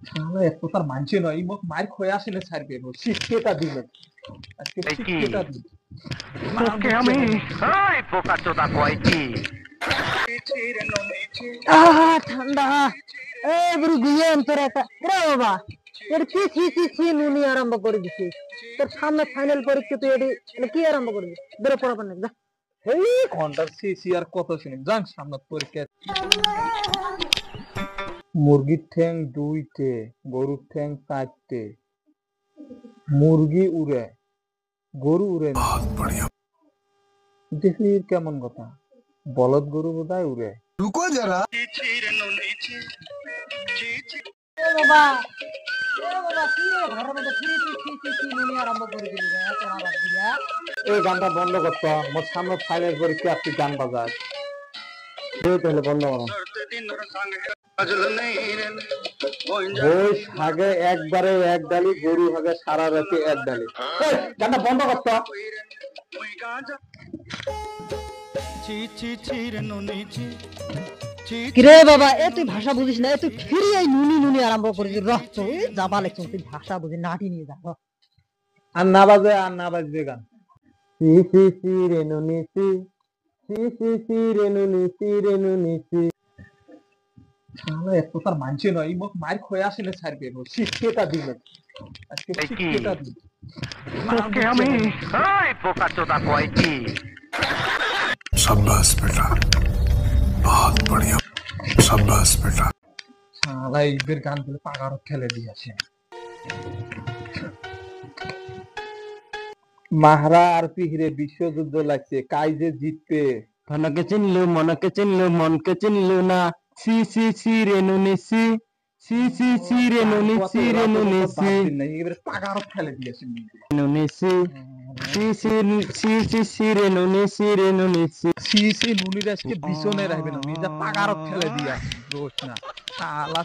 শালা এত তার মানছে নয় মোক মার খয়ে আসলে ছাড়বে শিক্ষেটা দিল আজকে শিক্ষেটা দিল তোকে আমি ওই বোকাচোদা কয়টি ঠান্ডা বুড়ি গুয়ে তোর একটা রে বাবা এর কি নুনি আরম্ভ করে দিছিস তোর সামনে ফাইনাল পরীক্ষা তুই এটি কি আরম্ভ করবি বেরো পড়াবেন না যা এই ঘন্টার সিসি আর কত শুনি যান সামনে পরীক্ষা মুরগির ঠ্যাং দুইটে গরুর ঠ্যাং চারটে মুরগি উড়ে গরু উড়ে না দেখি কেমন কথা বলদ গরু বোধহয় উড়ে रुको जरा বাবা কি রে ঘরের মধ্যে ফিরি নুনি আরম্ভ করে দিলি রে তোরা বাদ দিয়া এই গানটা বন্ধ করতো মোর সামনে ফাইনাল পরীক্ষা আপনি গান বাজায় তাহলে বন্ধ করো ওই আগে একবারে এক ডালি গরু হবে সারা রাতে এক ডালি গানটা বন্ধ করতো কিরে বাবা এ তুই ভাষা বুঝিস না তুই ফিরি এই নুনি আরম্ভ করেছিস রক্ত যাবা লেখছিস তুই ভাষা বুঝি নাটি নিয়ে যা আর না বাজবে গান সি সি সি রে নুনি সি সি সি সি রে নুনি সি রে নুনি সি শালা এত তার মানছে নয় মোক মার খয়ে আসলে ছাড়বে শিক্ষেটা দিল আজকে শিক্ষেটা দিল তোকে আমি ওই বোকাচোদা কয়টি शाबाश बेटा बहुत बढ़िया शाबाश बेटा শালা এইবার গান গুলো পাগারত খেলে দিয়েছে মাহরা আর পিহরে বিশ্বযুদ্ধ লাগছে কাই যে জিতবে ধনকে চিনলু মনকে চিনলু মনকে চিনলু না সি সি সি রে নুনি সি সি সি সি রে নুনি সি রে নুনি সি এবারে পাগারত খেলে দিয়েছে নুনি সি সি সি সি সি সি রে নুনি সি রে নুনি সি সি সি নুনির আজকে বিছনে রাখবে না নিজে পাগারত খেলে দিয়া দোষ না শালা